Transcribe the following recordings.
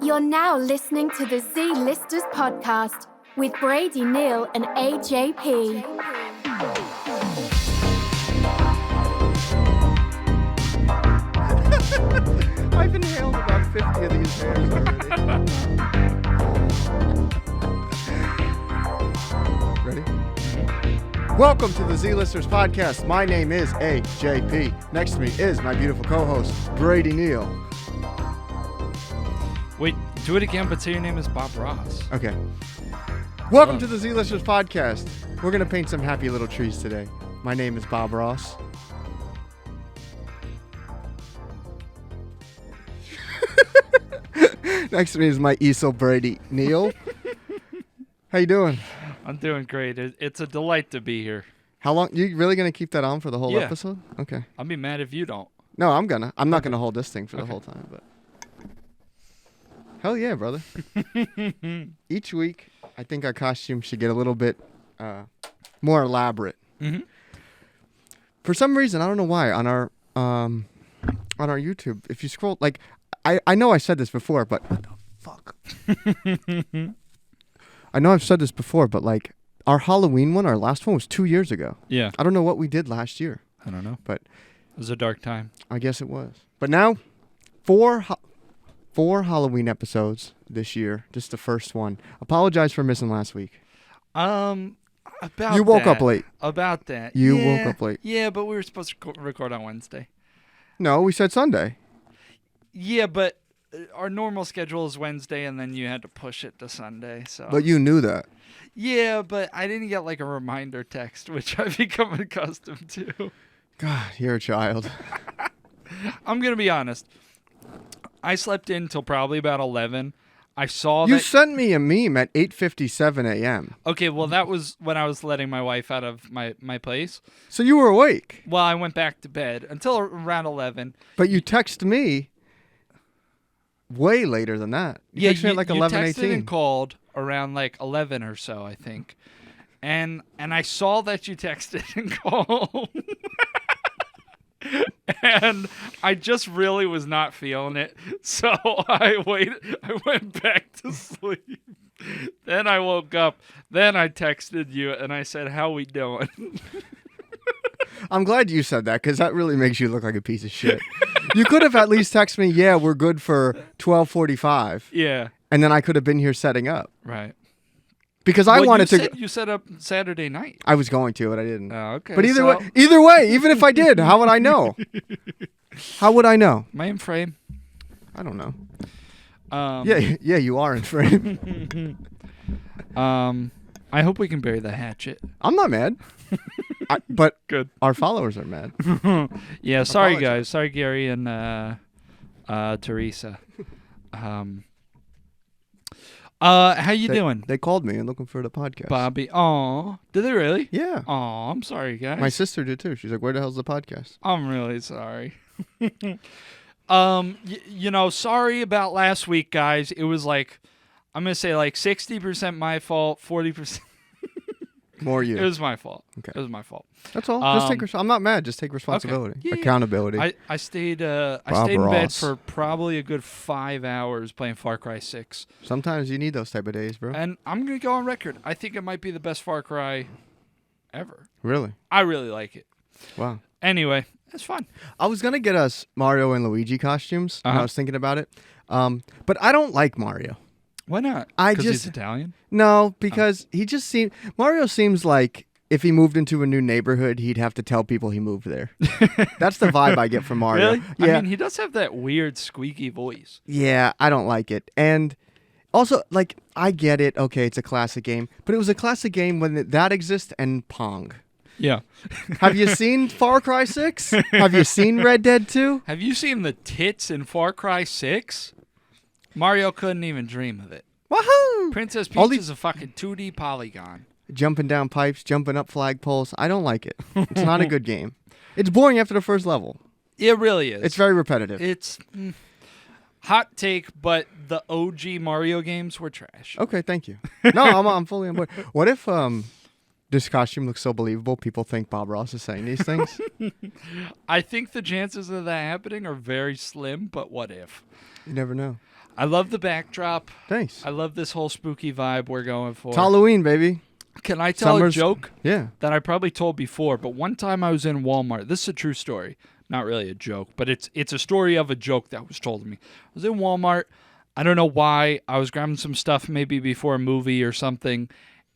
You're now listening to the Z-Listers podcast with Brady, Neil, and AJP. I've inhaled about 50 of these hairs already. Ready? Welcome to the Z-Listers podcast. My name is AJP. Next to me is my beautiful co-host, Brady Neil. Wait, do it again, but say your name is Bob Ross. Okay. Welcome to the Z-Listers podcast. We're going to paint some happy little trees today. My name is Bob Ross. Next to me is my easel Brady Neil. How you doing? I'm doing great. It's a delight to be here. How long? You really going to keep that on for the whole Yeah. episode? Okay. I'll be mad if you don't. No, I'm gonna. I'm not gonna hold this thing for the whole time, but hell yeah, brother. Each week, I think our costume should get a little bit more elaborate. Mm-hmm. For some reason, I don't know why, on our YouTube, if you scroll, like, I know I said this before, but what the fuck? I know I've said this before, but like our Halloween one, our last one was 2 years ago. Yeah. I don't know what we did last year. I don't know. But it was a dark time. I guess it was. But now, four Halloween episodes this year. Just the first one. Apologize for missing last week. About you woke that, up late. About that. You woke up late. Yeah, but we were supposed to record on Wednesday. No, we said Sunday. Yeah, but our normal schedule is Wednesday, and then you had to push it to Sunday. So. But you knew that. Yeah, but I didn't get like a reminder text, which I've become accustomed to. God, you're a child. I'm going to be honest. I slept in till probably about 11. I saw You that... sent me a meme at 8:57 a.m. Okay, well, that was when I was letting my wife out of my place. So you were awake. Well, I went back to bed until around 11. But you texted me way later than that. You texted me at like you 11:18. texted and called around like 11 or so, I think. And I saw that you texted and called. And I just really was not feeling it. So I went back to sleep. Then I woke up. Then I texted you and I said, "How we doing?" I'm glad you said that because that really makes you look like a piece of shit. You could have at least texted me, yeah, we're good for 12:45. Yeah. And then I could have been here setting up. Right. Because I wanted to. You set up Saturday night. I was going to, but I didn't. Oh, okay. But either way, even if I did, how would I know? How would I know? Mainframe. I don't know. Yeah, you are in frame. I hope we can bury the hatchet. I'm not mad. But Good. Our followers are mad. Yeah, sorry Apologize. guys. Sorry Gary and Teresa. How you doing? They called me and looking for the podcast. Bobby? Aw. Did they really? Yeah. Aw, I'm sorry guys. My sister did too. She's like, where the hell's the podcast? I'm really sorry. Sorry about last week, guys. It was like, I'm going to say like 60% my fault, 40%. More you. It was my fault. Okay. It was my fault. That's all. Just take I'm not mad. Just take responsibility. Yeah, yeah. Accountability. I stayed in Ross. bed for probably a good 5 hours playing Far Cry 6. Sometimes you need those type of days, bro. And I'm going to go on record. I think it might be the best Far Cry ever. Really? I really like it. Wow. Anyway, it's fun. I was going to get us Mario and Luigi costumes. When I Uh-huh. was thinking about it. But I don't like Mario. Why not? I Because just- he's Italian? No, because Mario seems like if he moved into a new neighborhood, he'd have to tell people he moved there. That's the vibe I get from Mario. Really? Yeah. I mean, he does have that weird squeaky voice. Yeah, I don't like it. And also, like, I get it. Okay, it's a classic game. But it was a classic game when that exists and Pong. Yeah. Have you seen Far Cry 6? Have you seen Red Dead 2? Have you seen the tits in Far Cry 6? Mario couldn't even dream of it. Woohoo! Princess All Peach the- is a fucking 2D polygon. Jumping down pipes, jumping up flagpoles. I don't like it. It's not a good game. It's boring after the first level. It really is. It's very repetitive. It's hot take, but the OG Mario games were trash. Okay, thank you. No, I'm fully on board. What if this costume looks so believable, people think Bob Ross is saying these things? I think the chances of that happening are very slim, but what if? You never know. I love the backdrop. Thanks. I love this whole spooky vibe we're going for. It's Halloween, baby. Can I tell a joke? Yeah. That I probably told before, but one time I was in Walmart. This is a true story. Not really a joke, but it's a story of a joke that was told to me. I was in Walmart. I don't know why. I was grabbing some stuff maybe before a movie or something,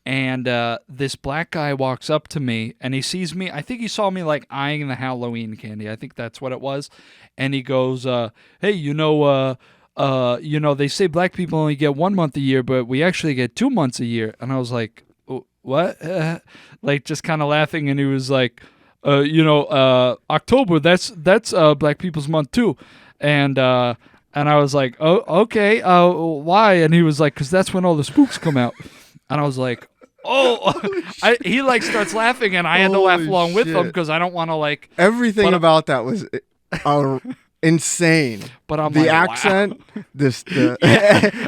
and this black guy walks up to me, and he sees me. I think he saw me like eyeing the Halloween candy. I think that's what it was. And he goes, "Hey, they say black people only get 1 month a year, but we actually get 2 months a year." And I was like, "What?" Like just kind of laughing, and he was like, October, that's black people's month too. And I was like, "Oh, okay. Why?" And he was like, "'Cause that's when all the spooks come out." And I was like, "Oh." He like starts laughing, and I had to laugh along with him because I don't want to like. Everything about that was insane. But I'm the like, accent, wow.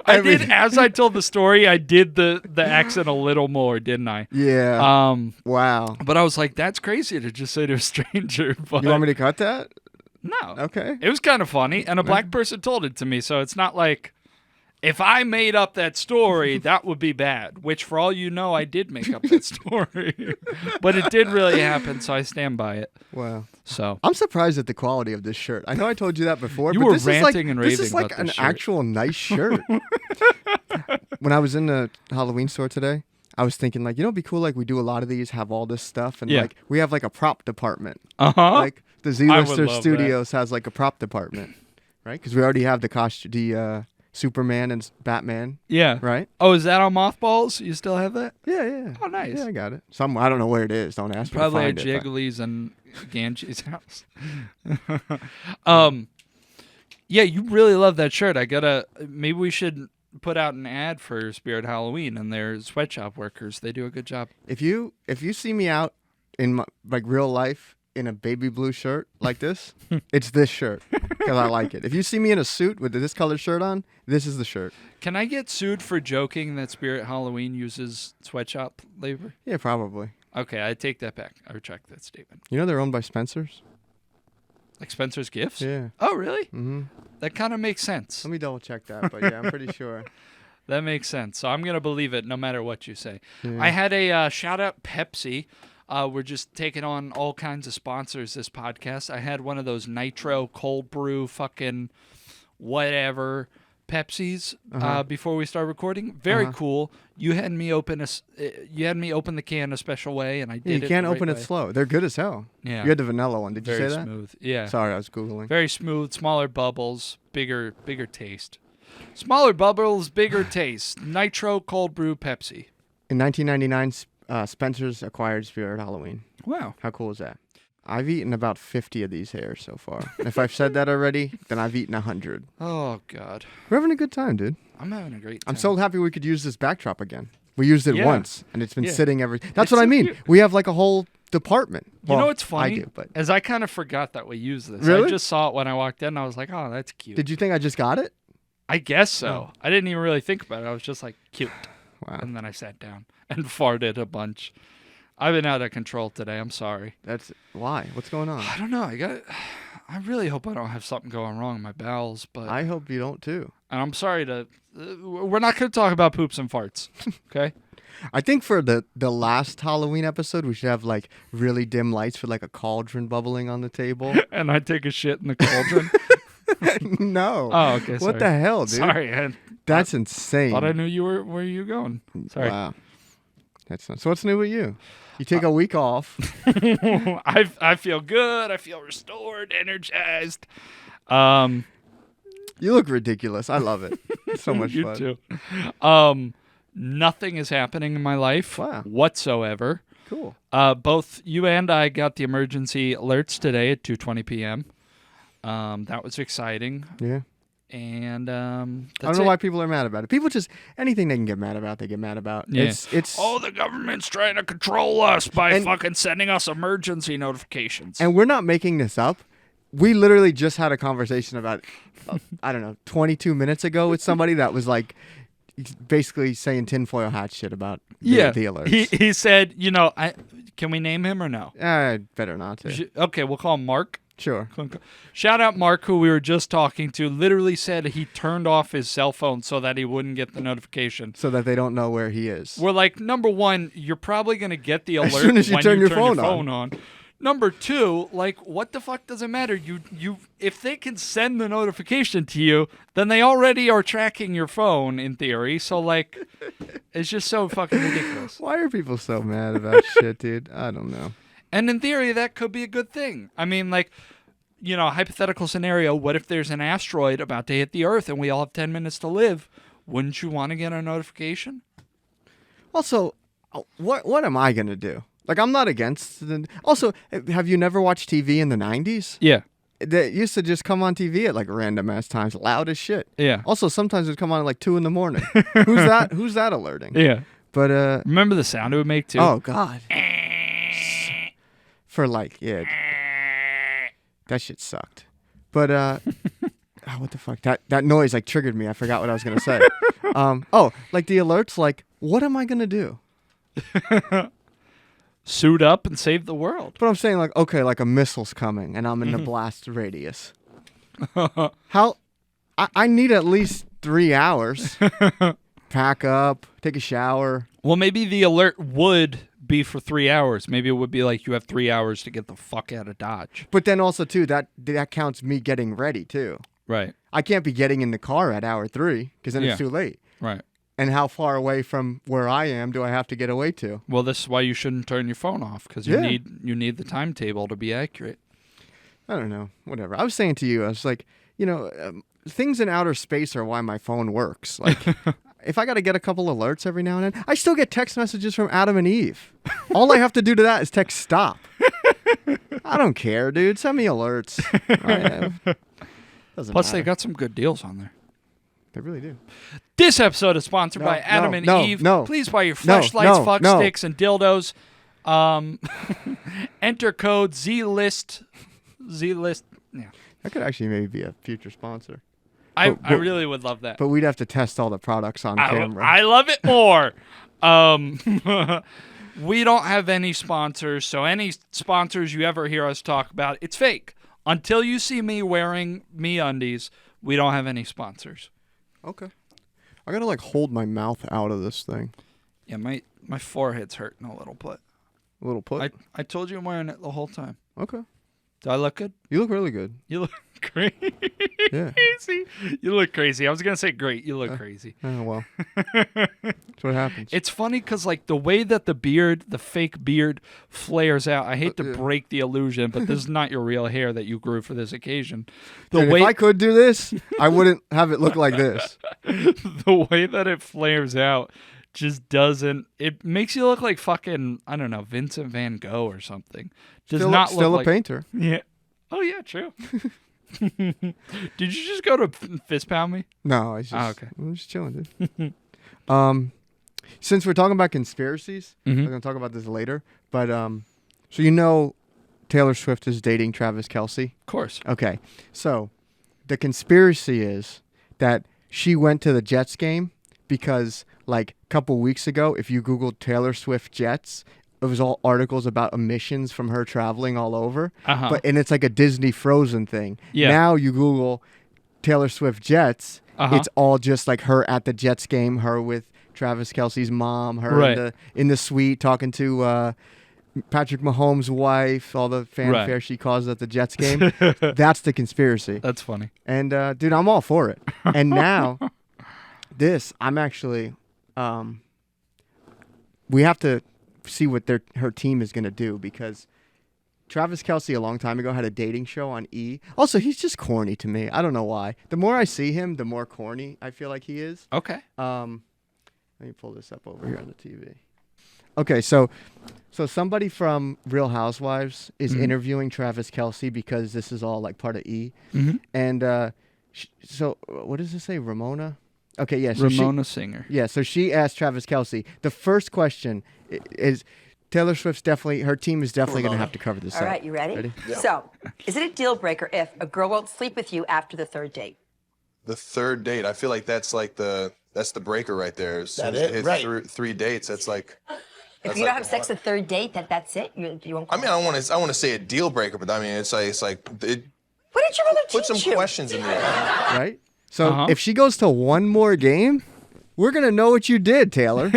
I did, as I told the story, I did the accent a little more, didn't I? Yeah. Wow. But I was like, that's crazy to just say to a stranger. But you want me to cut that? No. Okay. It was kind of funny, and a black person told it to me, so it's not like if I made up that story, that would be bad, which for all you know, I did make up that story. But it did really happen, so I stand by it. Wow. So I'm surprised at the quality of this shirt. I know I told you that before, you but were this ranting and raving this is like about an this shirt. actual nice shirt. When I was in the Halloween store today, I was thinking like, it'd be cool like we do a lot of these, have all this stuff, and like we have like a prop department. Like the Z-Lister Studios has like a prop department, right? Because we already have the Superman and Batman. Yeah. Right? Oh, is that on mothballs? You still have that? Yeah. Oh, nice. Yeah, I got it. I don't know where it is. Don't ask me to probably find at it. Jiggly's and Ganji's house. Yeah, you really love that shirt. Maybe we should put out an ad for Spirit Halloween and their sweatshop workers. They do a good job. If you see me out in my, like real life in a baby blue shirt like this, it's this shirt because I like it. If you see me in a suit with this colored shirt on, this is the shirt. Can I get sued for joking that Spirit Halloween uses sweatshop labor? Yeah, probably. Okay, I take that back. I retract that statement. You know they're owned by Spencer's? Like Spencer's Gifts? Yeah. Oh, really? Mm-hmm. That kind of makes sense. Let me double check that, but yeah, I'm pretty sure. That makes sense. So I'm going to believe it no matter what you say. Yeah. I had a shout out Pepsi. We're just taking on all kinds of sponsors this podcast. I had one of those nitro cold brew fucking whatever Pepsis before we start recording. Very cool. You had me open the can a special way, and I did it. You can't the right open it way. slow. They're good as hell. Yeah. You had the vanilla one. Did you Very say that? smooth. Yeah. Sorry, I was Googling. Very smooth, smaller bubbles, bigger taste. Smaller bubbles, bigger taste. Nitro cold brew Pepsi. In 1999, Spencer's acquired Spirit Halloween. Wow. How cool is that? I've eaten about 50 of these hairs so far. If I've said that already, then I've eaten 100. Oh, God. We're having a good time, dude. I'm having a great time. I'm so happy we could use this backdrop again. We used it once, and it's been Yeah. sitting That's It's what I so mean. cute. We have like a whole department. You know Well, what's funny? I do, but As I kind of forgot that we used this. Really? I just saw it when I walked in, and I was like, oh, that's cute. did you think I just got it? I guess so. I didn't even really think about it. I was just like, cute. Wow. And then I sat down and farted a bunch. I've been out of control today. I'm sorry. That's why. What's going on? I don't know. I really hope I don't have something going wrong in my bowels, but I hope you don't too. and I'm sorry to. We're not going to talk about poops and farts, okay? I think for the last Halloween episode, we should have like really dim lights with like a cauldron bubbling on the table. And I take a shit in the cauldron. No. Oh, okay. Sorry. What the hell, dude? Sorry. That's insane. Thought I knew you were where you going. Sorry. Wow. That's not. So what's new with you? You take a week off. I feel good. I feel restored, energized. You look ridiculous. I love it. It's so much You fun. too. Nothing is happening in my life whatsoever. Cool. Both you and I got the emergency alerts today at 2:20 p.m. That was exciting. Yeah. And I don't know why people are mad about it. People just anything they can get mad about, they get mad about. Yeah. It's the government's trying to control us by fucking sending us emergency notifications. And we're not making this up. We literally just had a conversation about, 22 minutes ago with somebody that was like, basically saying tinfoil hat shit about the alerts. He said, can we name him or no? Better not to. Okay, we'll call him Mark. Sure. Shout out Mark, who we were just talking to, literally said he turned off his cell phone so that he wouldn't get the notification. So that they don't know where he is. We're like, number one, you're probably going to get the alert as soon as you when turn you your turn phone your phone on. Number two, like, what the fuck does it matter? You, if they can send the notification to you, then they already are tracking your phone in theory. So, like, it's just so fucking ridiculous. Why are people so mad about shit, dude? I don't know. And in theory, that could be a good thing. I mean, like, you know, hypothetical scenario, what if there's an asteroid about to hit the Earth and we all have 10 minutes to live? Wouldn't you want to get a notification? Also, what am I going to do? Like, I'm not against the... Also, have you never watched TV in the 90s? Yeah. They used to just come on TV at, like, random-ass times, loud as shit. Yeah. Also, sometimes it would come on at, like, 2 in the morning. Who's that alerting? Yeah. But, remember the sound it would make, too? Oh, God. For, like, yeah. That shit sucked. But, what the fuck? That noise, like, triggered me. I forgot what I was going to say. Like, the alerts, like, what am I going to do? Suit up and save the world. But I'm saying, like, okay, like a missile's coming and I'm in the blast radius. How? I need at least 3 hours. Pack up, take a shower. Well, maybe the alert would be for 3 hours. Maybe it would be like you have 3 hours to get the fuck out of Dodge. But then also, too, that counts me getting ready, too. Right. I can't be getting in the car at hour 3 because then it's too late. Right. And how far away from where I am do I have to get away to? Well, this is why you shouldn't turn your phone off, because you need the timetable to be accurate. I don't know. Whatever. I was saying to you, I was like, you know, things in outer space are why my phone works. Like, if I got to get a couple alerts every now and then, I still get text messages from Adam and Eve. All I have to do to that is text stop. I don't care, dude. Send me alerts. Plus, matter. they got some good deals on there. They really do. This episode is sponsored by Adam and Eve. Please buy your fleshlights, fuck sticks, and dildos. Enter code ZLIST. ZLIST. Yeah. That could actually maybe be a future sponsor. I really would love that. But we'd have to test all the products on camera. I love it more. We don't have any sponsors, so any sponsors you ever hear us talk about, it's fake. Until you see me wearing MeUndies, we don't have any sponsors. Okay. I gotta like hold my mouth out of this thing. Yeah, my forehead's hurting a little bit. A little put? I told you I'm wearing it the whole time. Okay. Do I look good? You look really good. You look crazy. Yeah. You look crazy. I was going to say great. You look crazy. Oh, well. That's what happens. It's funny because, like, the way that the fake beard flares out, I hate to break the illusion, but this is not your real hair that you grew for this occasion. If I could do this, I wouldn't have it look like this. The way that it flares out just doesn't. It makes you look like fucking, I don't know, Vincent Van Gogh or something. Still a painter. Yeah. Oh, yeah, true. Did you just go to fist pound me? No, I'm just chilling, dude. Since we're talking about conspiracies, we're gonna talk about this later. But so you know, Taylor Swift is dating Travis Kelce. Of course. Okay, so the conspiracy is that she went to the Jets game because, like, a couple weeks ago, if you Googled Taylor Swift Jets, it was all articles about emissions from her traveling all over. And it's like a Disney Frozen thing. Yeah. Now you Google Taylor Swift Jets, it's all just like her at the Jets game, her with Travis Kelce's mom, her in the suite talking to Patrick Mahomes' wife, all the fanfare she caused at the Jets game. That's the conspiracy. That's funny. And dude, I'm all for it. And now I'm actually we have to see what her team is going to do, because Travis Kelce a long time ago had a dating show on E! Also, he's just corny to me. I don't know why. The more I see him, the more corny I feel like he is. Okay. Let me pull this up over here on the TV. Okay, so somebody from Real Housewives is interviewing Travis Kelce because this is all like part of E! And so what does it say? Ramona? Okay, yeah. So Ramona Singer. Yeah, so she asked Travis Kelce. The first question is, Taylor Swift's her team is definitely going to have to cover this up. All right, you ready? Yeah. So, is it a deal breaker if a girl won't sleep with you after the third date? The third date, I feel like that's like that's the breaker right there. As soon as it hits 3 dates, that's like If you don't have sex a third date, that's it. You won't. I mean, I want to say a deal breaker, but I mean, it's like What did your mother put teach some you? questions in there. Right? So if she goes to one more game, we're gonna know what you did, Taylor.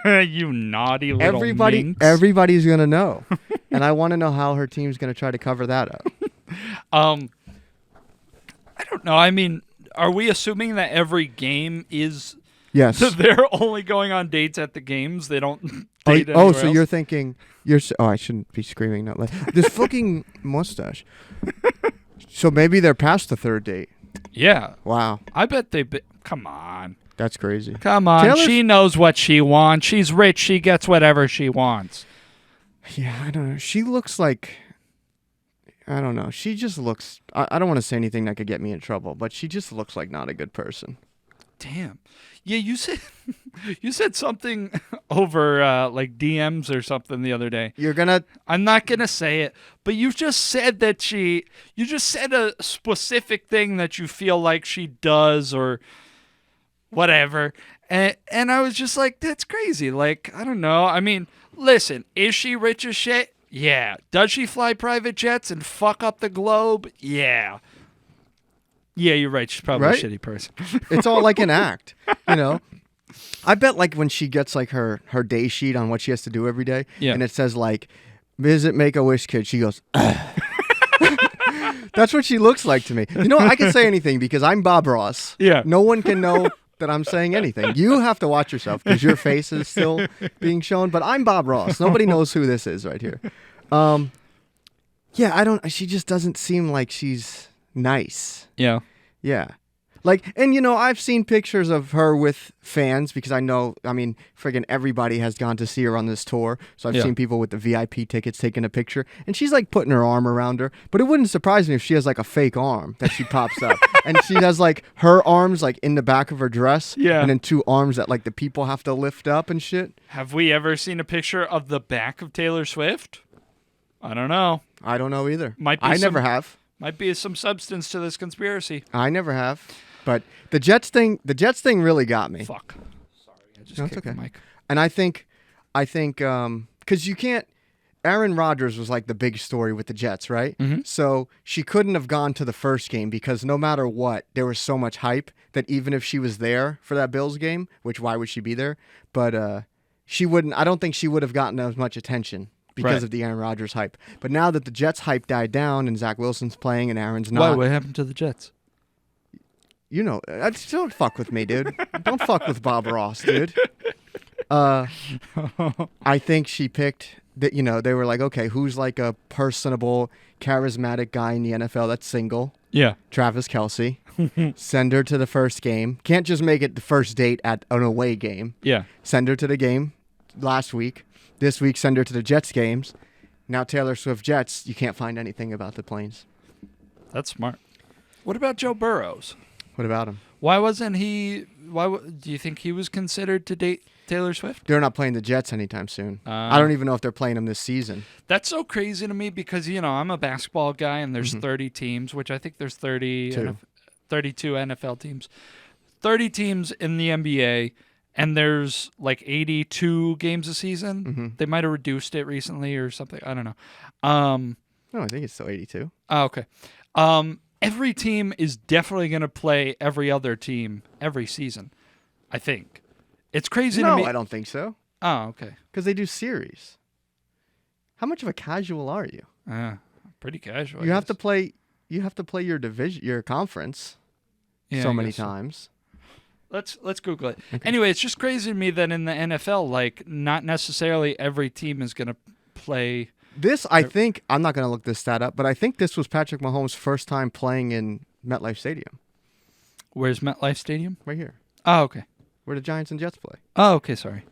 You naughty little minx. Everybody's gonna know, and I want to know how her team's gonna try to cover that up. I don't know. I mean, are we assuming that every game is? Yes. So they're only going on dates at the games. They don't date anywhere so else? you're thinking I shouldn't be screaming that loud. This fucking mustache. So maybe they're past the third date. Yeah. Wow. I bet come on. That's crazy. Come on. Taylor's- She knows what she wants. She's rich. She gets whatever she wants. Yeah, I don't know. She looks like, I don't know. She just looks, I don't want to say anything that could get me in trouble, but she just looks like not a good person. Damn. Yeah, you said something over like DMs or something the other day. I'm not gonna say it, but you just said you just said a specific thing that you feel like she does or whatever. And I was just like, that's crazy. Like, I don't know. I mean, listen, is she rich as shit? Yeah. Does she fly private jets and fuck up the globe? Yeah. Yeah, you're right. She's probably Right? a shitty person. It's all like an act, you know? I bet like when she gets like her day sheet on what she has to do every day, and it says like, visit Make-A-Wish kid, she goes, ugh. That's what she looks like to me. You know, I can say anything because I'm Bob Ross. Yeah. No one can know that I'm saying anything. You have to watch yourself because your face is still being shown, but I'm Bob Ross. Nobody knows who this is right here. Yeah, she just doesn't seem like she's nice. Yeah. Yeah. Like, and you know, I've seen pictures of her with fans because friggin' everybody has gone to see her on this tour. So I've seen people with the VIP tickets taking a picture and she's like putting her arm around her. But it wouldn't surprise me if she has like a fake arm that she pops up and she has like her arms like in the back of her dress. Yeah. And then two arms that like the people have to lift up and shit. Have we ever seen a picture of the back of Taylor Swift? I don't know. I don't know either. Never have. Might be some substance to this conspiracy. I never have. But the Jets thing really got me. Fuck. Sorry, I just No, kicked it's okay. the mic. And I think, because you can't. Aaron Rodgers was like the big story with the Jets, right? Mm-hmm. So she couldn't have gone to the first game because no matter what, there was so much hype that even if she was there for that Bills game, which why would she be there? But she wouldn't. I don't think she would have gotten as much attention because of the Aaron Rodgers hype. But now that the Jets hype died down and Zach Wilson's playing and Aaron's not, Why? What happened to the Jets? you know, don't fuck with me, dude. Don't fuck with Bob Ross, dude. I think she picked that. You know, they were like, okay, who's like a personable, charismatic guy in the NFL that's single? Yeah. Travis Kelce. Send her to the first game. Can't just make it the first date at an away game. Yeah. Send her to the game last week. This week, send her to the Jets games. Now Taylor Swift Jets, you can't find anything about the Plains. That's smart. What about Joe Burrows? What about him? Why wasn't he? Do you think he was considered to date Taylor Swift? They're not playing the Jets anytime soon. I don't even know if they're playing them this season. That's so crazy to me because, you know, I'm a basketball guy and there's 30 teams, which I think there's 32 NFL teams. 30 teams in the NBA, and there's like 82 games a season. Mm-hmm. They might have reduced it recently or something. I don't know. No, I think it's still 82. Oh, okay. Every team is definitely going to play every other team every season, I think. It's crazy to me. No, I don't think so. Oh, okay. Because they do series. How much of a casual are you? Pretty casual. You have to play your division, your conference, so many times. Let's Google it. Okay. Anyway, it's just crazy to me that in the NFL, like, not necessarily every team is going to play. This, I think, I'm not going to look this stat up, but I think this was Patrick Mahomes' first time playing in MetLife Stadium. Where's MetLife Stadium? Right here. Oh, okay. Where the Giants and Jets play. Oh, okay, sorry.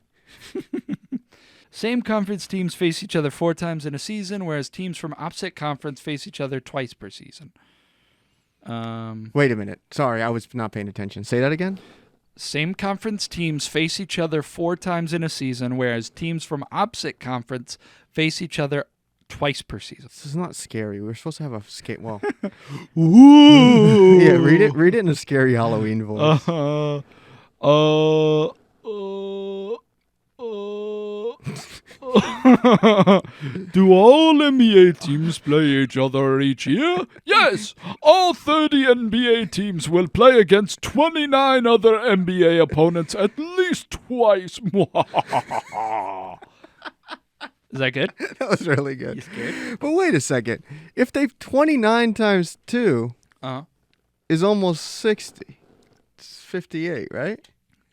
Same conference teams face each other 4 times in a season, whereas teams from opposite conference face each other twice per season. Wait a minute. Sorry, I was not paying attention. Say that again? Same conference teams face each other 4 times in a season, whereas teams from opposite conference face each other twice per season. This is not scary. We were supposed to have a skate. Well, Ooh. Yeah, read it in a scary Halloween voice. Do all NBA teams play each other each year? Yes. All 30 NBA teams will play against 29 other NBA opponents at least twice. Is that good? That was really good. You scared? But wait a second. If they've 29 times 2 is almost 60. It's 58, right?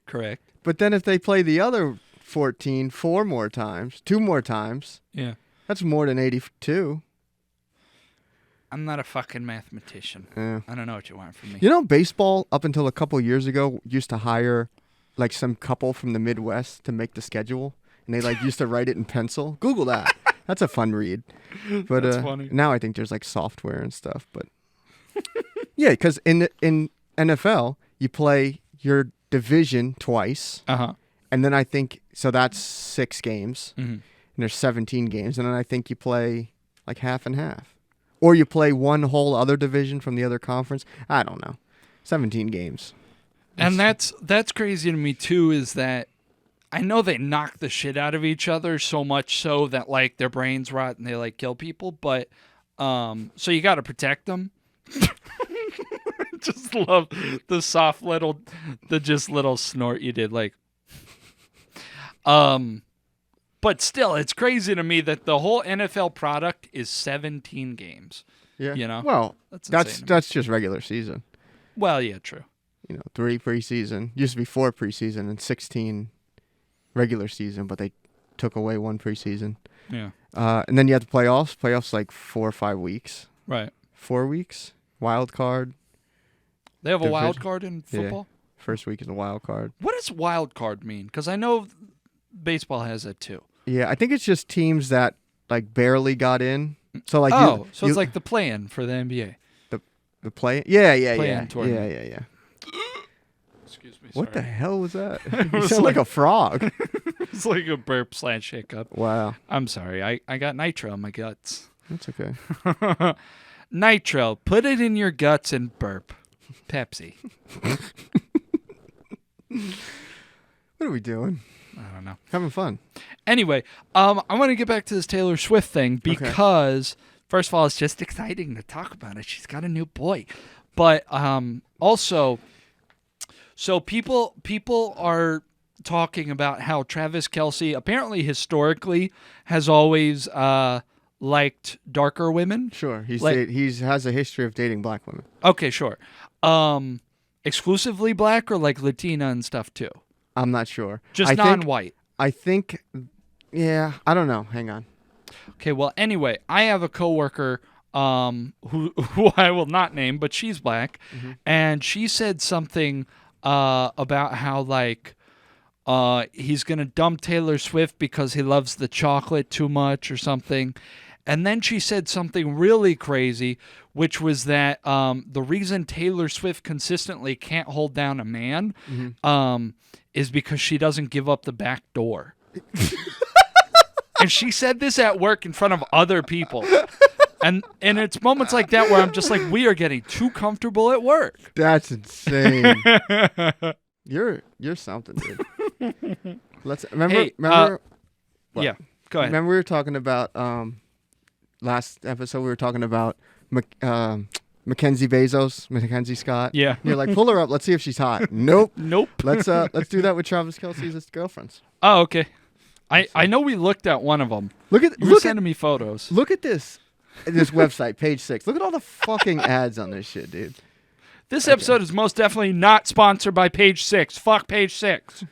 Correct. But then if they play the other 14 2 more times, Yeah. that's more than 82. I'm not a fucking mathematician. Yeah. I don't know what you want from me. You know, baseball, up until a couple years ago, used to hire like some couple from the Midwest to make the schedule. And they like used to write it in pencil. Google that. That's a fun read. But That's funny. now I think there's like software and stuff. But yeah, because in NFL, you play your division twice. And then I think, so that's 6 games. And there's 17 games. And then I think you play like half and half. Or you play one whole other division from the other conference. I don't know. 17 games. And that's crazy to me too, is that I know they knock the shit out of each other so much so that like their brains rot and they like kill people, but so you got to protect them. Just love the soft little snort you did, like but still it's crazy to me that the whole NFL product is 17 games. Yeah. You know? Well, That's just regular season. Well, yeah, true. 3 preseason. Used to be 4 preseason and 16 regular season, but they took away 1 preseason. Yeah. And then you have the playoffs. Playoffs like 4 or 5 weeks. Right. 4 weeks. Wild card. They have a wild card in football? Yeah. First week is a wild card. What does wild card mean? Because I know baseball has it too. Yeah, I think it's just teams that like barely got in. So like so it's like the play-in for the NBA. The play. Yeah. Play-in tournament. Yeah. Excuse me. What the hell was that? You was sound like a frog. It's like a burp / hiccup. Wow. I'm sorry. I got nitro in my guts. That's okay. Nitro. Put it in your guts and burp. Pepsi. What are we doing? I don't know. Having fun. Anyway, I want to get back to this Taylor Swift thing because, first of all, it's just exciting to talk about it. She's got a new boy. But also, so people are talking about how Travis Kelce apparently historically has always liked darker women. Sure. He has a history of dating black women. Okay, sure. Exclusively black or like Latina and stuff too? I'm not sure. Just non-white. I think, yeah, I don't know. Hang on. Okay, well, anyway, I have a coworker who I will not name, but she's black, and she said something about how like he's gonna dump Taylor Swift because he loves the chocolate too much or something. And then she said something really crazy, which was that the reason Taylor Swift consistently can't hold down a man is because she doesn't give up the back door. And she said this at work in front of other people. And it's moments like that where I'm just like, we are getting too comfortable at work. That's insane. You're something, dude. Remember. Yeah, go ahead. Remember we were talking about last episode. We were talking about Mackenzie Scott. Yeah. You're like, pull her up. Let's see if she's hot. Nope. Nope. Let's do that with Travis Kelce's girlfriends. Oh, okay. I know we looked at one of them. You were sending me photos. Look at this website, page 6. Look at all the fucking ads on this shit, dude. This episode is most definitely not sponsored by Page 6. Fuck Page 6.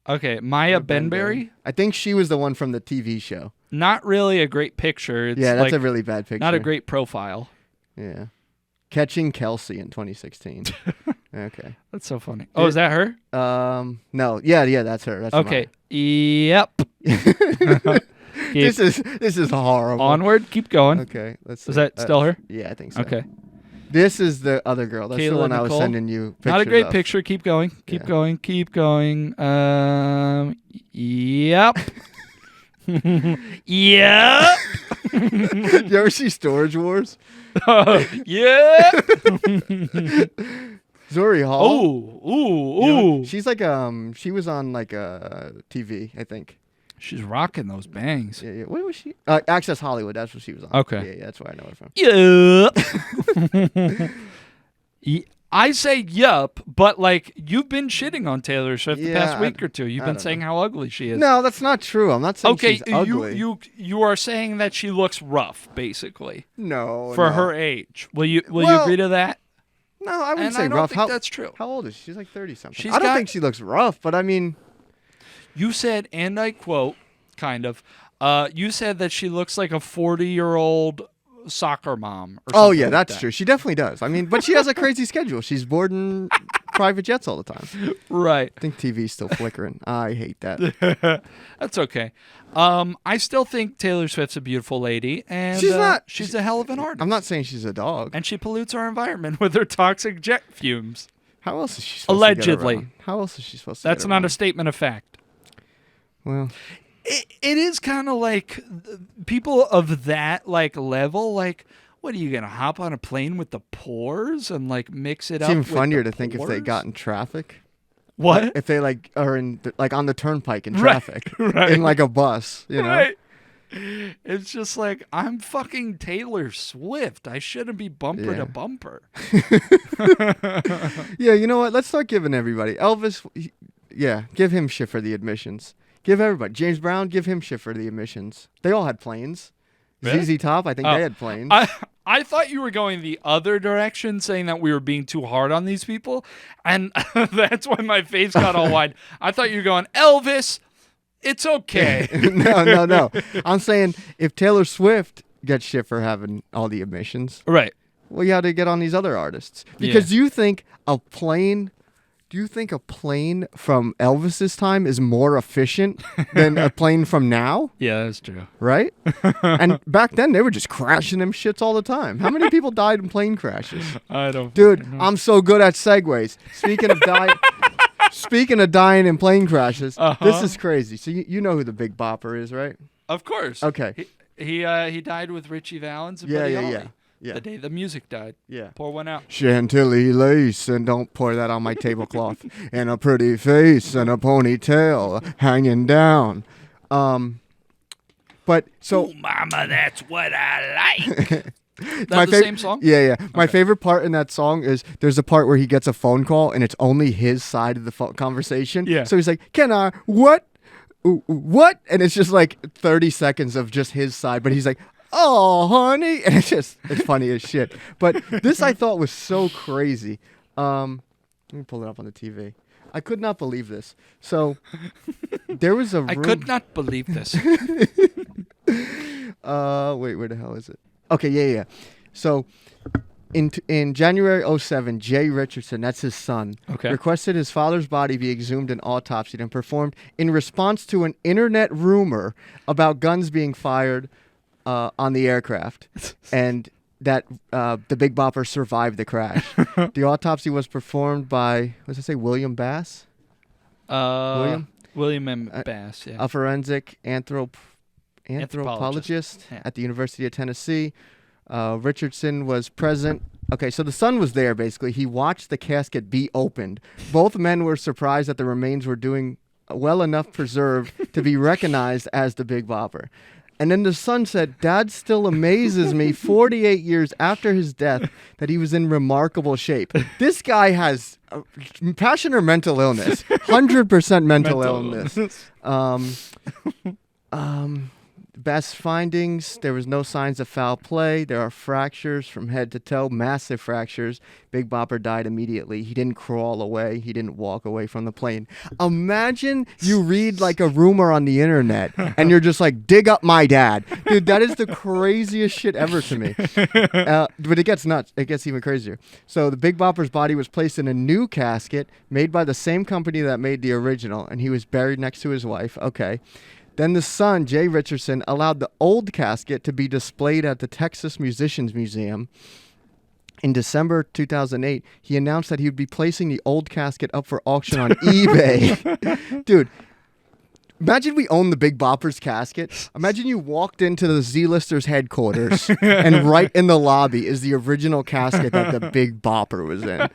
Okay, Maya Benberry. I think she was the one from the TV show. Not really a great picture. It's that's a really bad picture. Not a great profile. Yeah. Catching Kelsey in 2016. Okay. That's so funny. Oh, is that her? No. Yeah, that's her. That's okay. Yep. This is horrible. Onward. Keep going. Okay. Let's see. Is that still her? Yeah, I think so. Okay. This is the other girl. That's Kayla the one I was Nicole. sending you pictures Not a great of. picture. Keep going. Keep going. Keep going. Yep. Yep. You ever see Storage Wars? Yeah. Zori Hall. Ooh. She's like she was on like TV, I think. She's rocking those bangs. Yeah. What was she? Access Hollywood. That's what she was on. Okay. Yeah, that's where I know her from. Yeah. I say yup, but like you've been shitting on Taylor Swift the past week or two. You've been saying how ugly she is. No, that's not true. I'm not saying she's ugly. You are saying that she looks rough, basically. No. For her age. Will you agree to that? No, I wouldn't say I don't rough. think that's true. How old is she? She's like 30-something. I don't think she looks rough, but I mean... You said, and I quote, kind of, you said that she looks like a 40-year-old soccer mom or something. Oh, yeah, like that's that. true. She definitely does. I mean, but she has a crazy schedule. She's boarding private jets all the time. Right. I think TV's still flickering. I hate that. That's okay. I still think Taylor Swift's a beautiful lady, and she's not. She's a hell of an artist. I'm not saying she's a dog. And she pollutes our environment with her toxic jet fumes. How else is she supposed Allegedly. to get around? How else is she supposed to That's get not around? a statement of fact. Well, it is kind of like people of that like level, like, what are you gonna hop on a plane with the pores and like mix it it's up? even with funnier the to think if they pores? got in traffic. What? If they like are in like on the turnpike in traffic, right. in like a bus, you know? Right. It's just like, I'm fucking Taylor Swift. I shouldn't be bumper to bumper. Yeah, you know what? Let's start giving everybody. Elvis, give him shit for the admissions. Give everybody. James Brown, give him shit for the admissions. They all had planes. Really? ZZ Top, I think they had planes. I thought you were going the other direction, saying that we were being too hard on these people. And that's why my face got all wide. I thought you were going, Elvis, it's okay. No. I'm saying if Taylor Swift gets shit for having all the admissions, Right. well, you had to get on these other artists. Because you think a plane from Elvis's time is more efficient than a plane from now? Yeah, that's true. Right? And back then, they were just crashing them shits all the time. How many people died in plane crashes? I don't Dude, know. I'm so good at segues. Speaking of dying in plane crashes, this is crazy. So you know who the Big Bopper is, right? Of course. Okay. He died with Richie Valens and Yeah, Buddy yeah, Holly. yeah. Yeah. The day the music died. Yeah. Pour one out. Chantilly lace, and don't pour that on my tablecloth. And a pretty face and a ponytail hanging down. But so Ooh, mama, that's what I like. my the same song? Yeah. My favorite part in that song is there's a part where he gets a phone call and it's only his side of the conversation. Yeah. So he's like, "Can I what? What?" And it's just like 30 seconds of just his side, but he's like, "Oh, honey," and it's funny as shit. But this I thought was so crazy. Let me pull it up on the TV. I could not believe this. So there was a room. I could not believe this. Wait, where the hell is it? Okay, yeah. So in January 2007, Jay Richardson, that's his son, requested his father's body be exhumed and autopsied and performed in response to an internet rumor about guns being fired on the aircraft, and that the Big Bopper survived the crash. The autopsy was performed by, what does it say, William Bass? William M. Bass, yeah. A forensic anthropologist at the University of Tennessee. Richardson was present. Okay, so the son was there, basically. He watched the casket be opened. Both men were surprised that the remains were doing well enough preserved to be recognized as the Big Bopper. And then the son said, "Dad still amazes me 48 years after his death that he was in remarkable shape." This guy has passion or mental illness. 100% mental illness. Best findings, there was no signs of foul play. There are fractures from head to toe, massive fractures. Big Bopper died immediately. He didn't crawl away. He didn't walk away from the plane. Imagine you read like a rumor on the internet and you're just like, "Dig up my dad." Dude, that is the craziest shit ever to me. But it gets nuts. It gets even crazier. So the Big Bopper's body was placed in a new casket made by the same company that made the original, and he was buried next to his wife. Okay. Then the son, Jay Richardson, allowed the old casket to be displayed at the Texas Musicians Museum. In December 2008, he announced that he would be placing the old casket up for auction on eBay. Dude, imagine we own the Big Bopper's casket. Imagine you walked into the Z-Listers headquarters and right in the lobby is the original casket that the Big Bopper was in.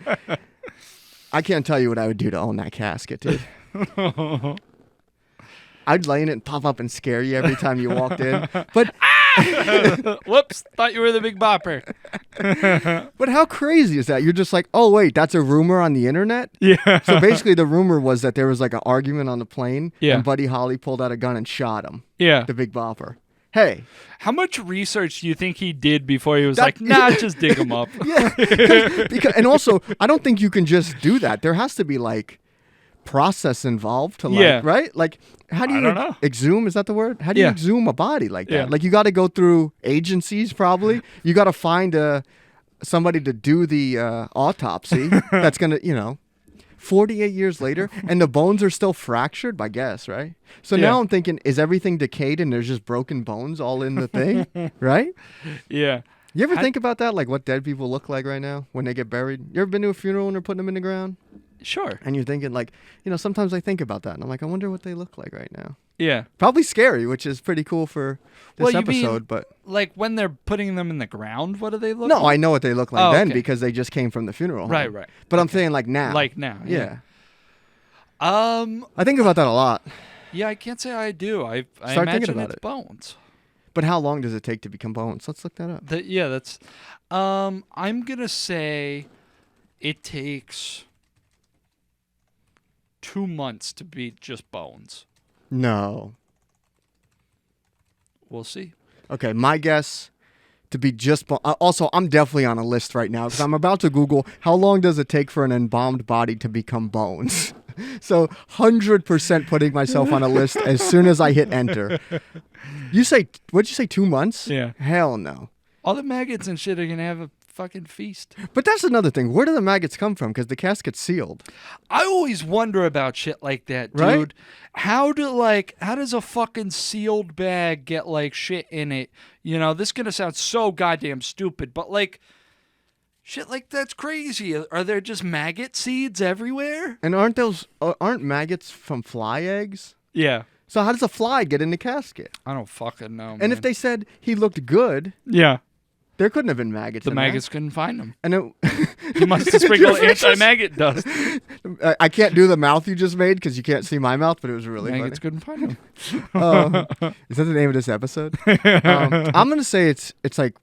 I can't tell you what I would do to own that casket, dude. I'd lay in it and pop up and scare you every time you walked in. But whoops, thought you were the Big Bopper. But how crazy is that? You're just like, oh wait, that's a rumor on the internet? Yeah. So basically the rumor was that there was like an argument on the plane Yeah. and Buddy Holly pulled out a gun and shot him. Yeah. The Big Bopper. Hey. How much research do you think he did before he was like, nah, just dig him up? Yeah. Because, and also, I don't think you can just do that. There has to be like process involved to like, right? Like, how do you exhume? Is that the word? How do you exhume a body like that? Like, you got to go through agencies probably. You got to find somebody to do the autopsy that's going to, 48 years later, and the bones are still fractured, I guess, right? So now I'm thinking, is everything decayed and there's just broken bones all in the thing, right? Yeah. You ever think about that, like what dead people look like right now when they get buried? You ever been to a funeral and they're putting them in the ground? Sure. And you're thinking, like, sometimes I think about that, and I'm like, I wonder what they look like right now. Yeah. Probably scary, which is pretty cool for this episode, but... Like, when they're putting them in the ground, what do they look like? No, I know what they look like then because they just came from the funeral home. Right. But I'm saying, like, now. Like now, yeah. I think about that a lot. Yeah, I can't say I do. I Start imagine thinking about it's it. bones. But how long does it take to become bones? Let's look that up. That's... I'm going to say it takes 2 months to be just bones. No. We'll see. Okay, my guess to be just... also, I'm definitely on a list right now because I'm about to Google how long does it take for an embalmed body to become bones. So 100% putting myself on a list as soon as I hit enter. What'd you say, 2 months? Yeah. Hell no. All the maggots and shit are going to have a fucking feast. But that's another thing. Where do the maggots come from? Because the casket's sealed. I always wonder about shit like that, dude. Right? How does a fucking sealed bag get like shit in it? This is going to sound so goddamn stupid, but like shit like that's crazy. Are there just maggot seeds everywhere? And aren't maggots from fly eggs? Yeah. So how does a fly get in the casket? I don't fucking know, And if they said he looked good, yeah, there couldn't have been maggots. The in maggots there. couldn't find them. And You must have sprinkled anti-maggot dust. I can't do the mouth you just made because you can't see my mouth, but it was really Maggots funny. couldn't find them. Is that the name of this episode? I'm gonna say it's like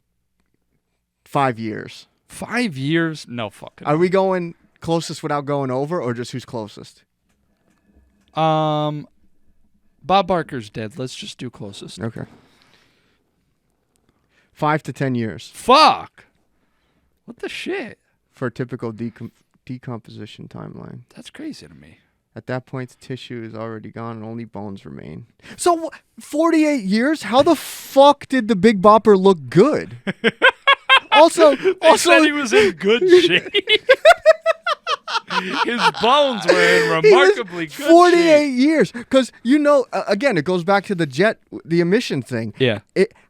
5 years. 5 years? No fucking. Are we going closest without going over, or just who's closest? Bob Barker's dead. Let's just do closest. Okay. 5 to 10 years Fuck. What the shit? for a typical decomposition timeline. That's crazy to me. At that point, the tissue is already gone and only bones remain. So, 48 years? How the fuck did the Big Bopper look good? Also, said he was in good shape. His bones were in remarkably good 48 shape. years. Because, again, it goes back to the emission thing. Yeah.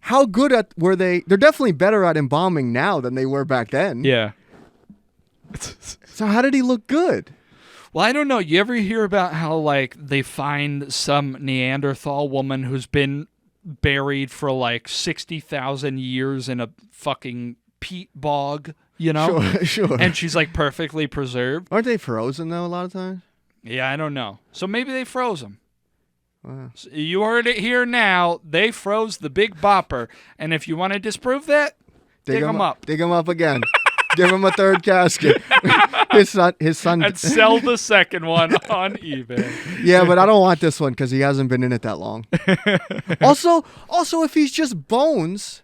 How good were they? They're definitely better at embalming now than they were back then. Yeah. So how did he look good? Well, I don't know. You ever hear about how, like, they find some Neanderthal woman who's been buried for, like, 60,000 years in a fucking peat bog, Sure. And she's, like, perfectly preserved. Aren't they frozen, though, a lot of times? Yeah, I don't know. So maybe they froze him. Wow. So you heard it here now. They froze the Big Bopper. And if you want to disprove that, dig him up. Dig him up again. Give him a third casket. His son. And sell the second one on eBay. Yeah, but I don't want this one because he hasn't been in it that long. Also, if he's just bones,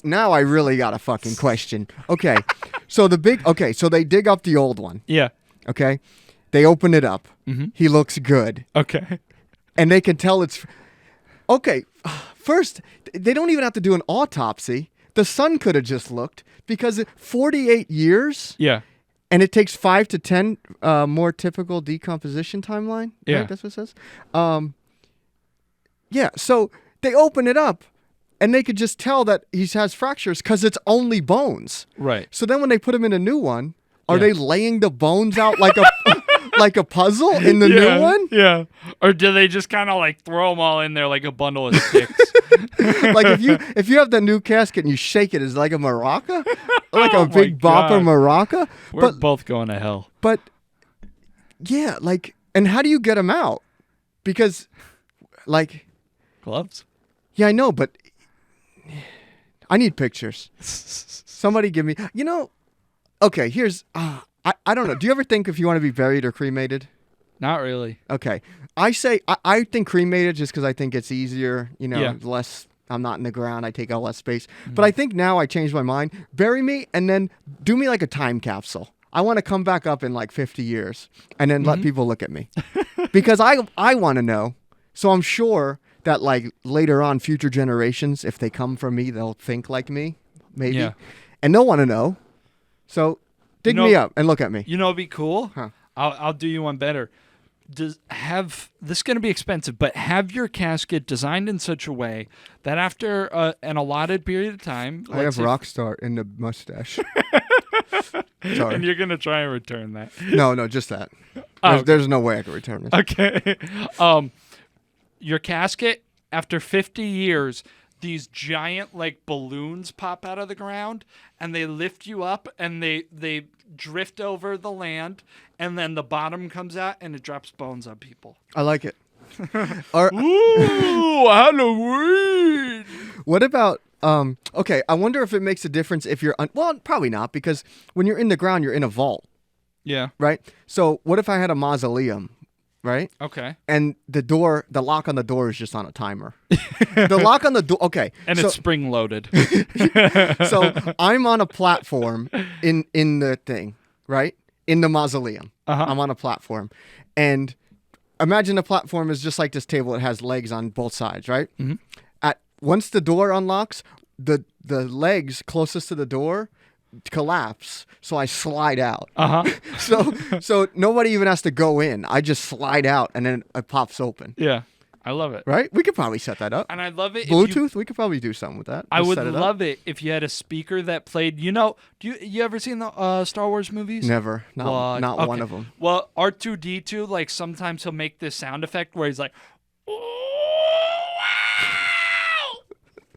now I really got a fucking question. Okay, so they dig up the old one. Yeah. Okay, they open it up. Mm-hmm. He looks good. Okay. And they can tell it's okay. First, they don't even have to do an autopsy. The son could have just looked because 48 years. Yeah. And it takes 5 to 10 more typical decomposition timeline. Yeah. Right? That's what it says. Yeah. So they open it up and they could just tell that he has fractures because it's only bones. Right. So then when they put him in a new one, are they laying the bones out like a like a puzzle in the new one? Yeah. Or do they just kind of like throw them all in there like a bundle of sticks? Like if you have the new casket and you shake it, it's like a maraca, like a Big Bopper God. maraca. We're both going to hell. But yeah, like, and how do you get them out? Because like gloves. Yeah, I know, but I need pictures. Somebody give me. Okay. Here's. I don't know. Do you ever think if you want to be buried or cremated? Not really. Okay. I think cremated just because I think it's easier. Less. I'm not in the ground. I take out less space. But I think now I changed my mind. Bury me and then do me like a time capsule. I want to come back up in like 50 years and then let people look at me. Because I want to know. So I'm sure that like later on future generations, if they come from me, they'll think like me, maybe. Yeah. And they'll want to know. So dig me up and look at me. You know what'd be cool? Huh. I'll do you one better. This is going to be expensive, but have your casket designed in such a way that after an allotted period of time, I have Rockstar in the mustache. Sorry. And you're going to try and return that. No, just that. There's no way I can return this. Okay. Your casket, after 50 years, these giant like balloons pop out of the ground and they lift you up and they drift over the land and then the bottom comes out and it drops bones on people. I like it. Ooh, Halloween. What about okay, I wonder if it makes a difference if you're well, probably not, because when you're in the ground you're in a vault. Yeah. Right? So what if I had a mausoleum? Right? Okay. And the lock on the door is just on a timer. The lock on the door, okay. And it's spring loaded. So I'm on a platform in the thing, right? In the mausoleum. I'm on a platform. And imagine the platform is just like this table. It has legs on both sides, right? Mm-hmm. Once the door unlocks, the legs closest to the door collapse, so I slide out. So nobody even has to go in. I just slide out and then it pops open. Yeah, I love it. Right? We could probably set that up. And I love it. Bluetooth, we could probably do something with that. I would love it if you had a speaker that played. Do you ever seen the Star Wars movies? Never, not okay. one of them. Well, R2D2, like sometimes he'll make this sound effect where he's like,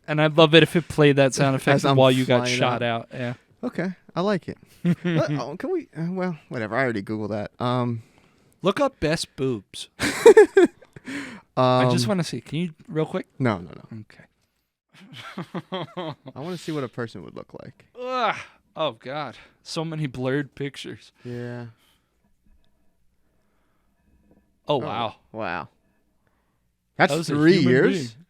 and I'd love it if it played that sound effect while you got shot out. Yeah. Okay, I like it. Can we? Well, whatever. I already Googled that. Look up best boobs. I just want to see. Can you real quick? No. Okay. I want to see what a person would look like. Ugh. Oh God, so many blurred pictures. Yeah. Oh wow. Wow. That's was 3 years. Being.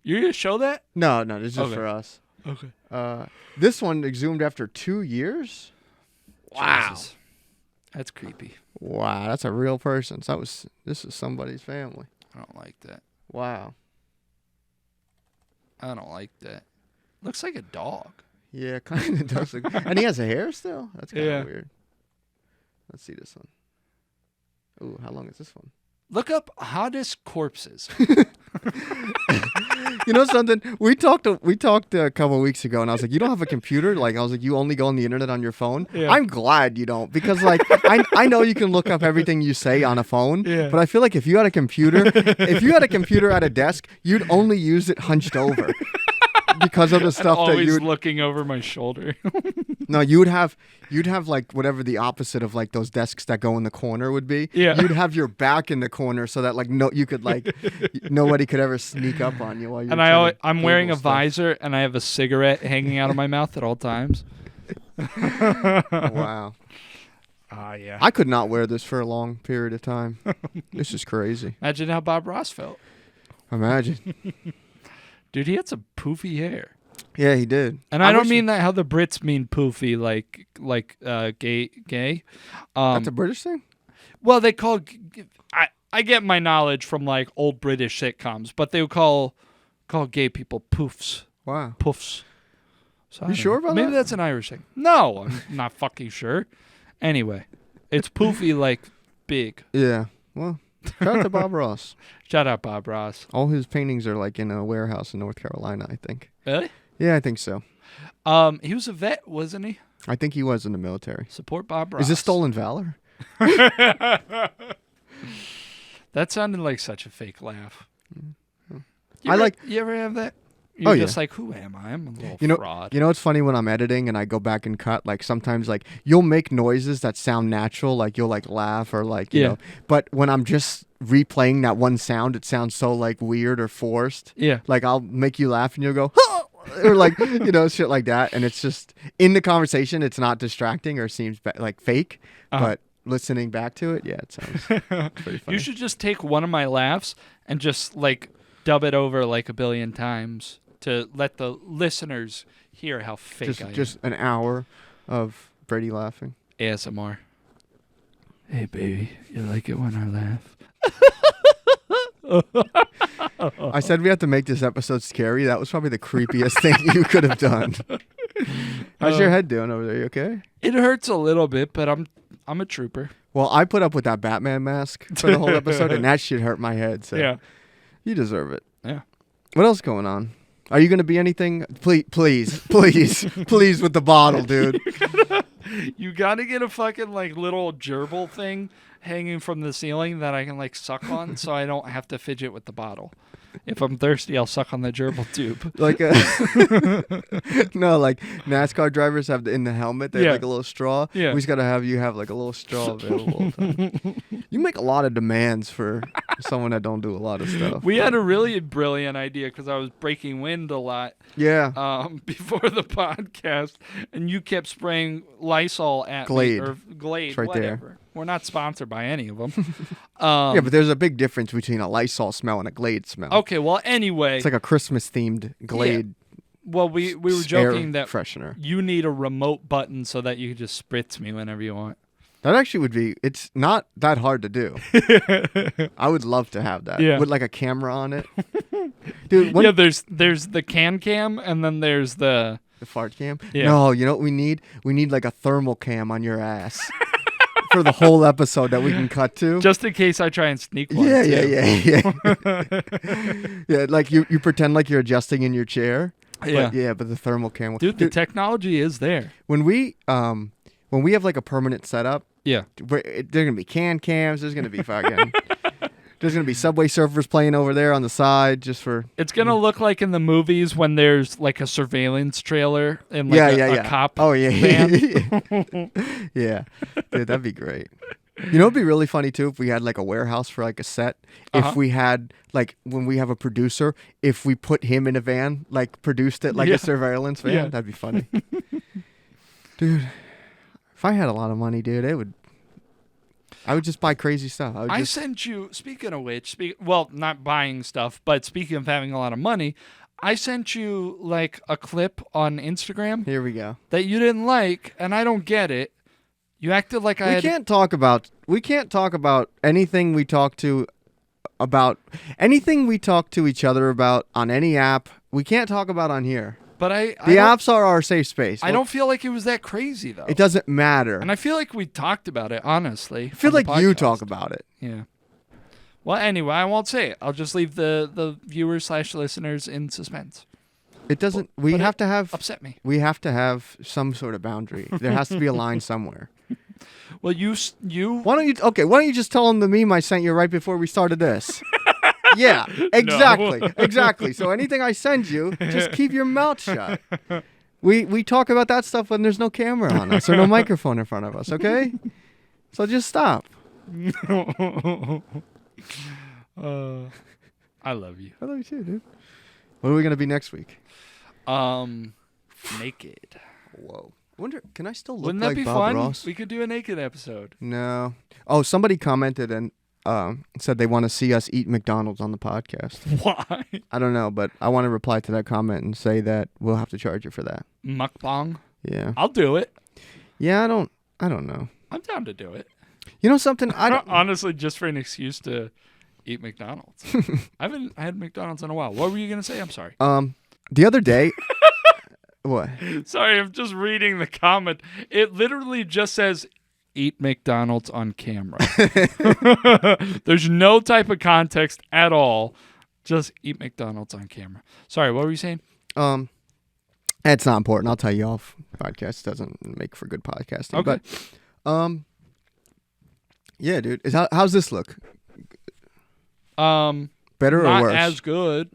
You're gonna show that? No. This is just for us. Okay. This one exhumed after 2 years. Wow. Jesus. That's creepy. Wow, that's a real person. So this is somebody's family. I don't like that. Wow. I don't like that. Looks like a dog. Yeah, kind of does look. And he has a hair still? That's kind of weird. Let's see this one. Ooh, how long is this one? Look up hottest corpses. You know something? We talked a couple of weeks ago, and I was like, "You don't have a computer?" Like, I was like, "You only go on the internet on your phone?" Yeah. I'm glad you don't, because like I know you can look up everything you say on a phone, but I feel like if you had a computer at a desk, you'd only use it hunched over. Because of the stuff that always looking over my shoulder. No, you'd have like whatever the opposite of like those desks that go in the corner would be. Yeah. You'd have your back in the corner so that like you could like nobody could ever sneak up on you while you're. And I'm wearing a visor and I have a cigarette hanging out of my mouth at all times. Wow. Yeah. I could not wear this for a long period of time. This is crazy. Imagine how Bob Ross felt. Imagine. Dude, he had some poofy hair. Yeah, he did. And I don't mean that how the Brits mean poofy, like gay. That's a British thing? Well, they call... I get my knowledge from like old British sitcoms, but they would call gay people poofs. Wow. Poofs. So you sure about that? Maybe that's an Irish thing. No, I'm not fucking sure. Anyway, it's poofy like big. Yeah. Well... Shout out to Bob Ross. Shout out Bob Ross. All his paintings are like in a warehouse in North Carolina, I think. Really? Yeah, I think so. He was a vet, wasn't he? I think he was in the military. Support Bob Ross. Is this stolen valor? That sounded like such a fake laugh. Mm-hmm. You ever have that? You're just like, who am I? I'm a little fraud. You know, it's funny when I'm editing and I go back and cut. Like sometimes, like you'll make noises that sound natural, like you'll like laugh or like you know. But when I'm just replaying that one sound, it sounds so like weird or forced. Yeah. Like I'll make you laugh and you'll go, or like you know, shit like that. And it's just in the conversation, it's not distracting or seems like fake, but listening back to it, it sounds pretty funny. You should just take one of my laughs and just like dub it over like a billion times to let the listeners hear how fake I am. Just an hour of Brady laughing. ASMR. Hey, baby, you like it when I laugh? I said we had to make this episode scary. That was probably the creepiest thing you could have done. How's your head doing over there? You okay? It hurts a little bit, but I'm a trooper. Well, I put up with that Batman mask for the whole episode, and that shit hurt my head. So you deserve it. Yeah. What else going on? Are you going to be anything? Please with the bottle, dude. You gotta get a fucking like little gerbil thing hanging from the ceiling that I can like suck on, so I don't have to fidget with the bottle. If I'm thirsty, I'll suck on the gerbil tube. Like no, like NASCAR drivers have in the helmet, they have like a little straw. Yeah. We just gotta have you have like a little straw available. You make a lot of demands for someone that don't do a lot of stuff. We had a really brilliant idea because I was breaking wind a lot. Yeah. Before the podcast, and you kept spraying Lysol at Glade. me or Glade, it's right whatever. there. We're not sponsored by any of them. Yeah, but there's a big difference between a Lysol smell and a Glade smell. Okay, well, anyway. It's like a Christmas-themed Glade. Yeah. Well, we were joking that freshener. You need a remote button so that you can just spritz me whenever you want. That actually would be, it's not that hard to do. I would love to have that. Yeah. With like a camera on it. Dude, there's the cam and then there's the fart cam? Yeah. No, you know what we need? We need like a thermal cam on your ass. For the whole episode that we can cut to. Just in case I try and sneak one. Yeah. Yeah, like you pretend like you're adjusting in your chair. Yeah. But the thermal cam. Dude, the technology is there. When we have like a permanent setup, there's gonna be cams. There's gonna be fucking. There's gonna be Subway Surfers playing over there on the side just for. It's gonna look like in the movies when there's like a surveillance trailer and like a cop. Oh yeah, van. Yeah. Dude, that'd be great. You know, it'd be really funny too if we had like a warehouse for like a set. If we had like when we have a producer, if we put him in a van, like produced it like a surveillance van, that'd be funny. Dude, if I had a lot of money, dude, I would just buy crazy stuff. I sent you, speaking of which, well, not buying stuff, but speaking of having a lot of money, I sent you like a clip on Instagram. Here we go. That you didn't like, and I don't get it. You acted like we can't talk about anything we talk to each other about on any app. We can't talk about on here. But the apps are our safe space. I don't feel like it was that crazy though. It doesn't matter. And I feel like we talked about it, honestly. I feel like you talk about it. Yeah. Well, anyway, I won't say it. I'll just leave the viewers/listeners in suspense. It doesn't. We have to have upset me. We have to have some sort of boundary. There has to be a line somewhere. Well, you. Why don't you just tell them the meme I sent you right before we started this? Yeah, exactly, No. Exactly. So anything I send you, just keep your mouth shut. We talk about that stuff when there's no camera on us or no microphone in front of us, okay? So just stop. I love you. I love you too, dude. What are we gonna be next week? Naked. Whoa. Wonder, can I still look Wouldn't that like be Bob fun? Ross? We could do a naked episode. No. Oh, somebody commented and said they want to see us eat McDonald's on the podcast. Why? I don't know, but I want to reply to that comment and say that we'll have to charge you for that. Mukbang? Yeah. I'll do it. Yeah, I don't know. I'm down to do it. You know something? I don't honestly just for an excuse to eat McDonald's. I haven't had McDonald's in a while. What were you gonna say? I'm sorry. The other day. What? Sorry, I'm just reading the comment. It literally just says eat McDonald's on camera. There's no type of context at all. Just eat McDonald's on camera. Sorry, what were you saying? It's not important. I'll tell you off. Podcast doesn't make for good podcasting. Okay. But yeah, dude. How's this look? Better or not worse? as good.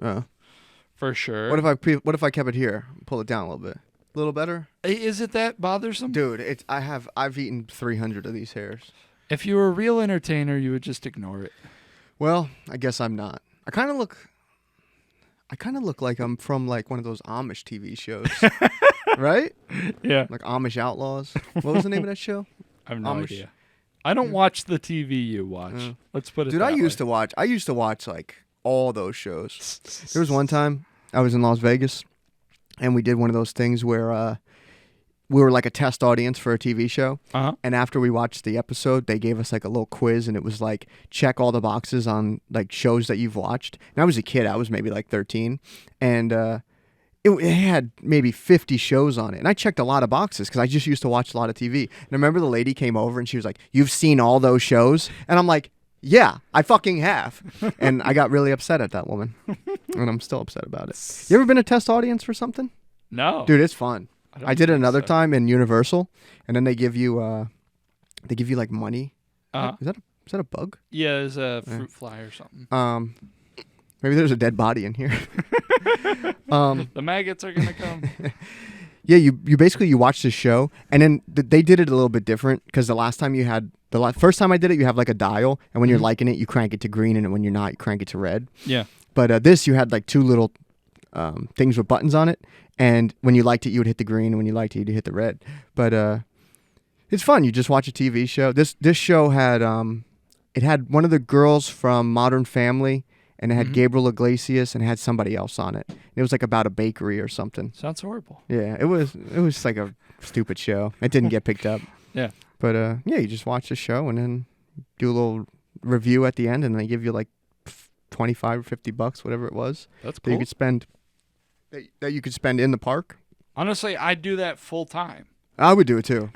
For sure. What if I kept it here? Pull it down a little bit. A little better? Is it that bothersome? Dude, I've eaten 300 of these hairs. If you were a real entertainer, you would just ignore it. Well, I guess I'm not. I kind of look like I'm from like one of those Amish TV shows. Right? Yeah. Like Amish Outlaws. What was the name of that show? I have no idea. I don't watch the TV you watch. Let's put it Dude, that I way. used to watch like all those shows. There was one time I was in Las Vegas and we did one of those things where we were like a test audience for a TV show. And after we watched the episode, they gave us like a little quiz and it was like, check all the boxes on like shows that you've watched. And I was a kid. I was maybe like 13. And it had maybe 50 shows on it. And I checked a lot of boxes because I just used to watch a lot of TV. And I remember the lady came over and she was like, "You've seen all those shows?" And I'm like, "Yeah, I fucking have." And I got really upset at that woman. And I'm still upset about it. You ever been a test audience for something? No. Dude, it's fun. I did it another so. time in Universal, and then they give you like money. Is that a bug? Yeah, there's a fruit fly or something. Maybe there's a dead body in here. The maggots are gonna come. Yeah, you basically you watch the show, and then they did it a little bit different because first time I did it, you have like a dial, and when you're liking it, you crank it to green, and when you're not, you crank it to red. Yeah. But this, you had like two little things with buttons on it, and when you liked it, you would hit the green, and when you liked it, you'd hit the red. But it's fun. You just watch a TV show. This show had it had one of the girls from Modern Family, and it had Gabriel Iglesias, and it had somebody else on it. It was like about a bakery or something. Sounds horrible. Yeah, it was like a stupid show. It didn't get picked up. Yeah. But yeah, you just watch the show and then do a little review at the end, and they give you like $25 or $50, whatever it was. That's cool. That you could spend in the park. Honestly, I'd do that full time. I would do it too.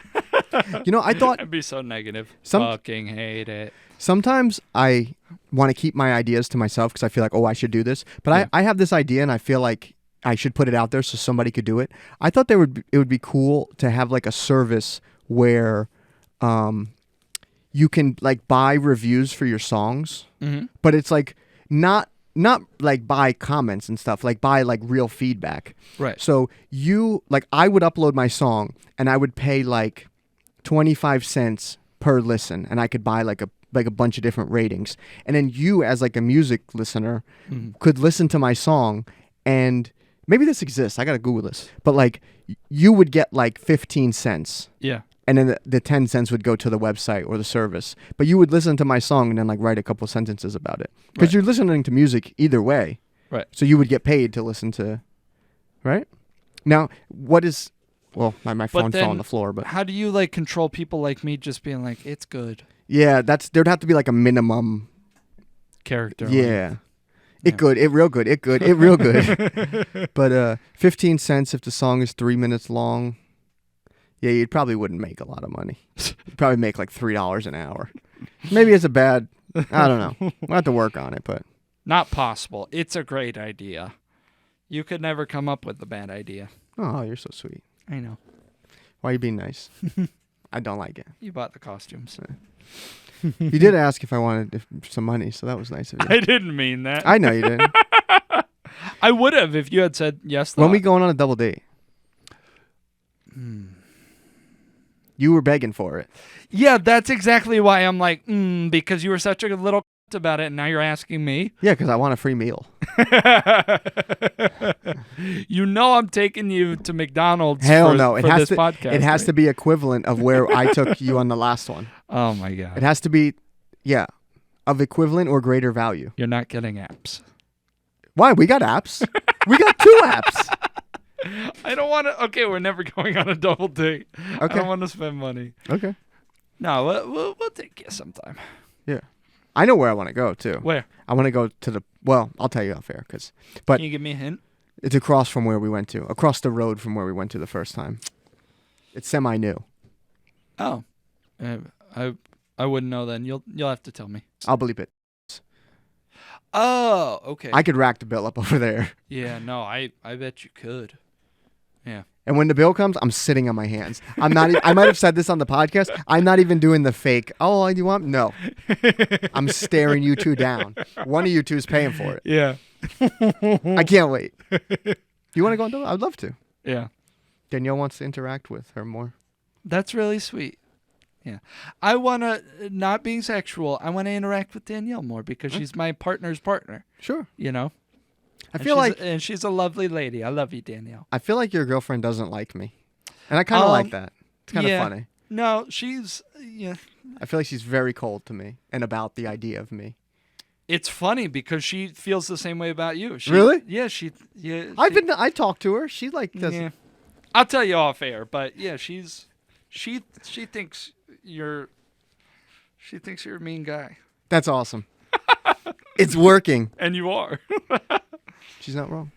I thought I'd be so negative. Fucking hate it. Sometimes I want to keep my ideas to myself because I feel like, oh, I should do this. But I have this idea and I feel like I should put it out there so somebody could do it. I thought it would be cool to have like a service where you can like buy reviews for your songs, but it's like not like buy comments and stuff, like buy like real feedback. Right. So I would upload my song and I would pay like 25 cents per listen, and I could buy like a bunch of different ratings. And then you as like a music listener could listen to my song, and maybe this exists. I got to Google this. But like you would get like 15 cents. Yeah. And then the 10 cents would go to the website or the service. But you would listen to my song and then like write a couple sentences about it. Because you're listening to music either way. Right. So you would get paid to listen to, right? Now, well, my phone fell on the floor, but how do you like control people like me just being like, it's good? Yeah, there'd have to be like a minimum character. Yeah. It real good. But 15 cents if the song is 3 minutes long. Yeah, you probably wouldn't make a lot of money. You'd probably make like $3 an hour. Maybe it's I don't know. We'll have to work on it, but. Not possible. It's a great idea. You could never come up with a bad idea. Oh, you're so sweet. I know. Why are you being nice? I don't like it. You bought the costumes. You did ask if I wanted some money, so that was nice of you. I didn't mean that. I know you didn't. I would have if you had said yes. When we going on a double date? You were begging for it. Yeah, that's exactly why I'm like, because you were such a little about it, and now you're asking me. Yeah, because I want a free meal. I'm taking you to McDonald's. Hell no! It has this podcast. It has to be equivalent of where I took you on the last one. Oh my god! It has to be, of equivalent or greater value. You're not getting apps. Why? We got apps. We got 2 apps. I don't want to. Okay, we're never going on a double date. Okay. I don't want to spend money. Okay. No, we'll take you sometime. Yeah. I know where I want to go, too. Where? I want to go to I'll tell you off air. But can you give me a hint? It's across from where we went to. Across the road from where we went to the first time. It's semi-new. Oh. I wouldn't know then. You'll have to tell me. I'll bleep it. Oh, okay. I could rack the bill up over there. Yeah, no, I bet you could. Yeah. And when the bill comes, I'm sitting on my hands. I'm not. I might have said this on the podcast. I'm not even doing the fake. Oh, do you want? No. I'm staring you two down. One of you two is paying for it. Yeah. I can't wait. You want to go on double? I'd love to. Yeah. Danielle wants to interact with her more. That's really sweet. Yeah. I want to, not being sexual, I want to interact with Danielle more because she's my partner's partner. Sure. You know? And she's a lovely lady. I love you, Danielle. I feel like your girlfriend doesn't like me. And I kind of like that. It's kind of funny. No, she's, yeah. I feel like she's very cold to me and about the idea of me. It's funny because she feels the same way about you. Really? Yeah, I talked to her. She like doesn't. Yeah. I'll tell you off air, but yeah, she thinks you're a mean guy. That's awesome. It's working. And you are. She's not wrong.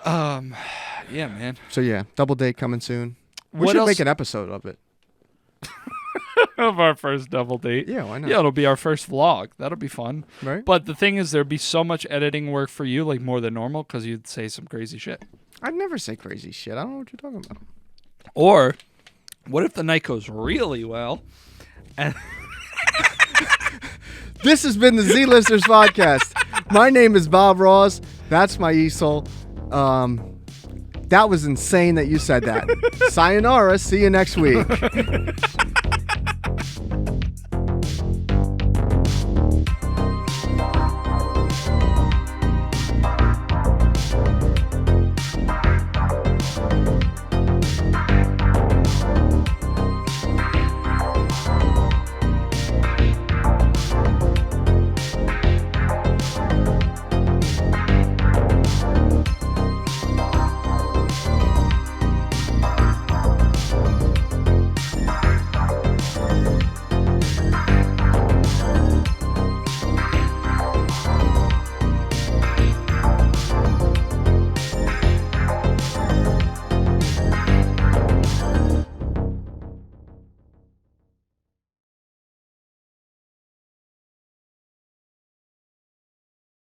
Yeah, man. So yeah, double date coming soon. We should make an episode of it. Of our first double date. Yeah, why not? Yeah, it'll be our first vlog. That'll be fun. Right. But the thing is, there'd be so much editing work for you, like more than normal, because you'd say some crazy shit. I'd never say crazy shit. I don't know what you're talking about. Or, what if the night goes really well? And This has been the Z-Listers podcast. My name is Bob Ross. That's my easel. That was insane that you said that. Sayonara. See you next week.